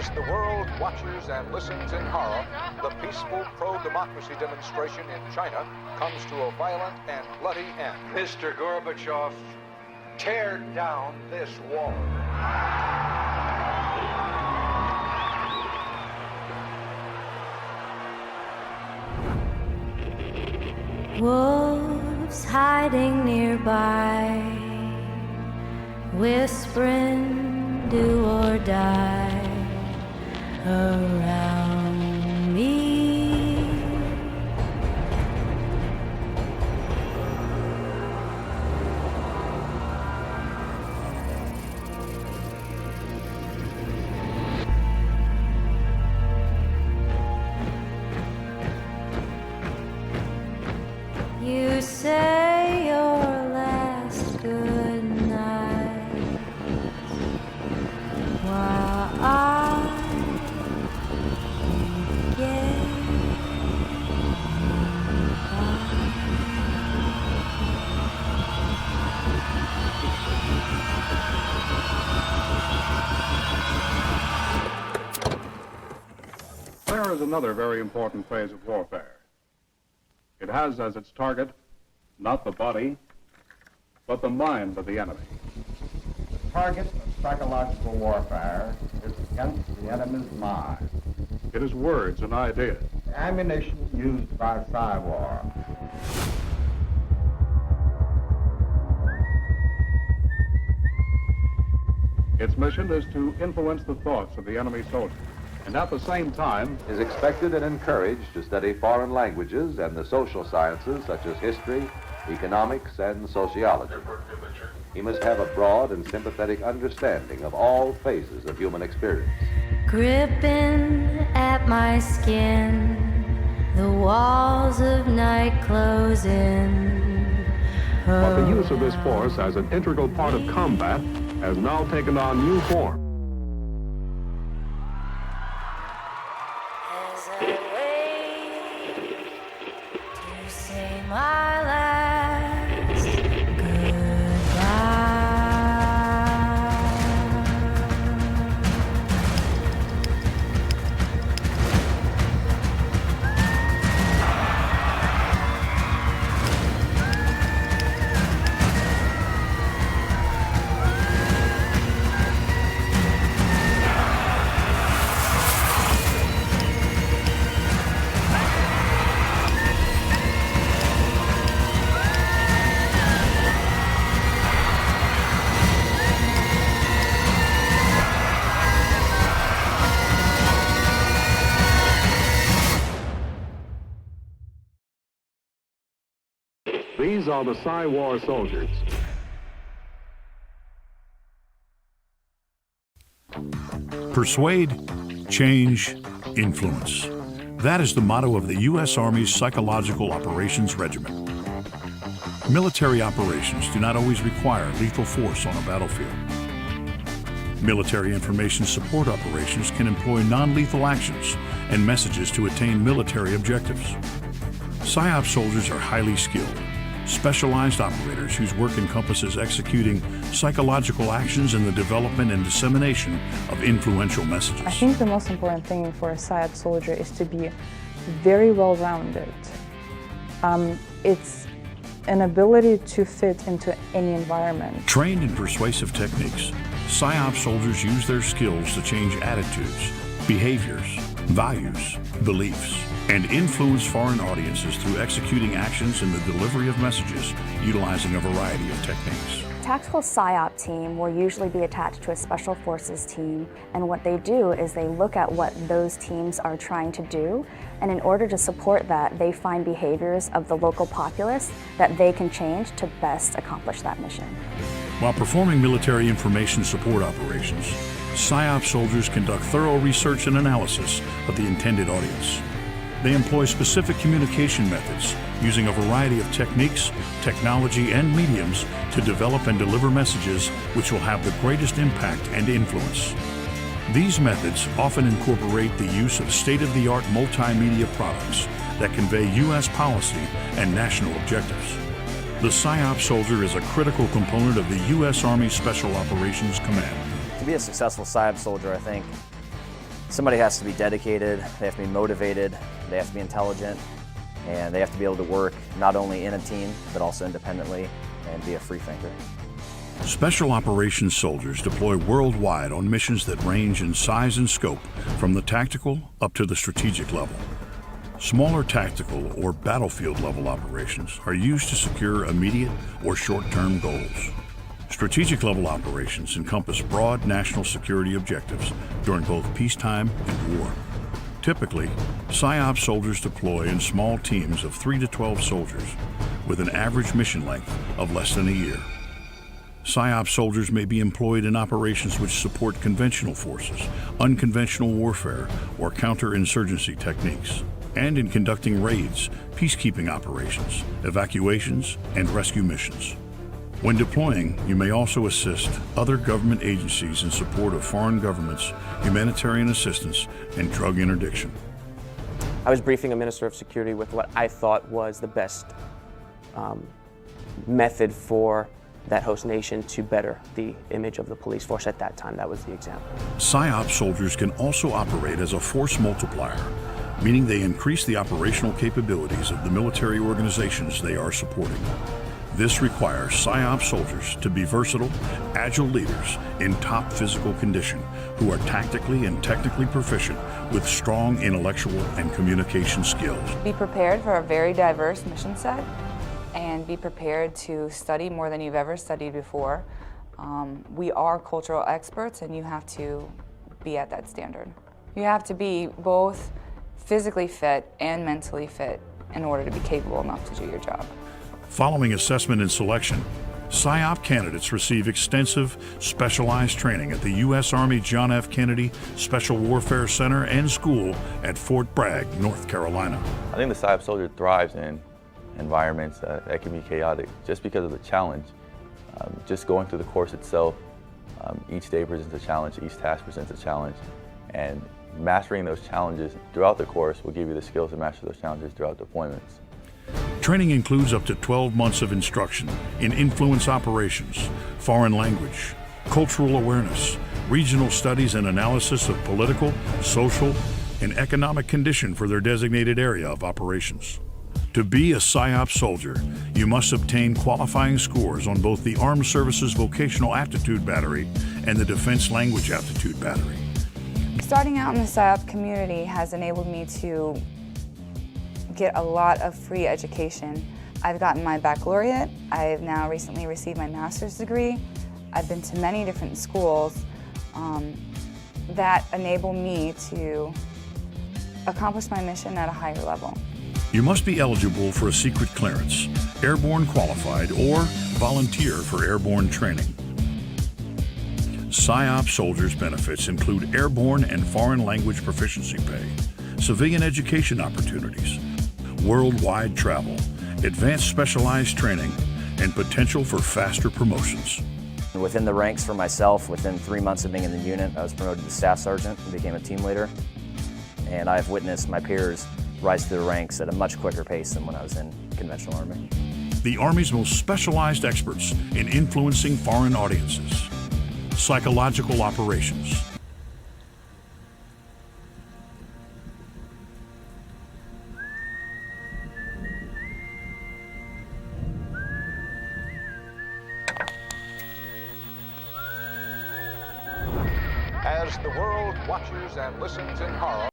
As the world watches and listens in horror, the peaceful pro-democracy demonstration in China comes to a violent and bloody end. Mr. Gorbachev, tear down this wall. Wolves hiding nearby, whispering do or die around me. You say your last good night while I get There is another very important phase of warfare. It has as its target not the body, but the mind of the enemy. The target of psychological warfare is against the enemy's mind. It is words and ideas. The ammunition used by PSYWAR. Its mission is to influence the thoughts of the enemy soldier, and at the same time is expected and encouraged to study foreign languages and the social sciences such as history, economics, and sociology. He must have a broad and sympathetic understanding of all phases of human experience. gripping at my skin, the walls of night close in. but the use of this force as an integral part of combat has now taken on new form. As I wait to say my last goodbye. These are the PSYWAR soldiers. Persuade, change, influence. That is the motto of the U.S. Army's Psychological Operations Regiment. Military operations do not always require lethal force on a battlefield. Military information support operations can employ non-lethal actions and messages to attain military objectives. Psyop soldiers are highly skilled, specialized operators whose work encompasses executing psychological actions in the development and dissemination of influential messages. I think the most important thing for a Psyop soldier is to be very well-rounded. It's an ability to fit into any environment. Trained in persuasive techniques, Psyop soldiers use their skills to change attitudes, behaviors, values, beliefs, and influence foreign audiences through executing actions in the delivery of messages utilizing a variety of techniques. Tactical Psyop team will usually be attached to a special forces team, and what they do is they look at what those teams are trying to do, and in order to support that, they find behaviors of the local populace that they can change to best accomplish that mission. While performing military information support operations, Psyop soldiers conduct thorough research and analysis of the intended audience. They employ specific communication methods using a variety of techniques, technology, and mediums to develop and deliver messages which will have the greatest impact and influence. These methods often incorporate the use of state-of-the-art multimedia products that convey U.S. policy and national objectives. The Psyop soldier is a critical component of the U.S. Army Special Operations Command. To be a successful Psyop soldier, I think Somebody has to be dedicated, they have to be motivated, they have to be intelligent, and they have to be able to work not only in a team, but also independently and be a free thinker. Special operations soldiers deploy worldwide on missions that range in size and scope from the tactical up to the strategic level. Smaller tactical or battlefield level operations are used to secure immediate or short-term goals. Strategic level operations encompass broad national security objectives during both peacetime and war. Typically, Psyop soldiers deploy in small teams of 3 to 12 soldiers with an average mission length of less than a year. Psyop soldiers may be employed in operations which support conventional forces, unconventional warfare, or counterinsurgency techniques, and in conducting raids, peacekeeping operations, evacuations, and rescue missions. When deploying, you may also assist other government agencies in support of foreign governments, humanitarian assistance, and drug interdiction. I was briefing a Minister of Security with what I thought was the best method for that host nation to better the image of the police force at that time. That was the example. Psyop soldiers can also operate as a force multiplier, meaning they increase the operational capabilities of the military organizations they are supporting. This requires Psyop soldiers to be versatile, agile leaders in top physical condition who are tactically and technically proficient with strong intellectual and communication skills. Be prepared for a very diverse mission set and be prepared to study more than you've ever studied before. We are cultural experts and you have to be at that standard. You have to be both physically fit and mentally fit in order to be capable enough to do your job. Following assessment and selection, Psyop candidates receive extensive, specialized training at the U.S. Army John F. Kennedy Special Warfare Center and School at Fort Bragg, North Carolina. I think the Psyop soldier thrives in environments that can be chaotic just because of the challenge. Just going through the course itself, each day presents a challenge, each task presents a challenge, and mastering those challenges throughout the course will give you the skills to master those challenges throughout deployments. Training includes up to 12 months of instruction in influence operations, foreign language, cultural awareness, regional studies and analysis of political, social, and economic condition for their designated area of operations. To be a Psyop soldier, you must obtain qualifying scores on both the Armed Services Vocational Aptitude Battery and the Defense Language Aptitude Battery. Starting out in the Psyop community has enabled me to get a lot of free education. I've gotten my baccalaureate. I've now recently received my master's degree. I've been to many different schools that enable me to accomplish my mission at a higher level. You must be eligible for a secret clearance, airborne qualified, or volunteer for airborne training. Psyop soldiers' benefits include airborne and foreign language proficiency pay, civilian education opportunities, worldwide travel, advanced specialized training, and potential for faster promotions. Within the ranks for myself, within 3 months of being in the unit, I was promoted to staff sergeant and became a team leader. And I've witnessed my peers rise through the ranks at a much quicker pace than when I was in conventional Army. The Army's most specialized experts in influencing foreign audiences. Psychological operations. As the world watches and listens in horror,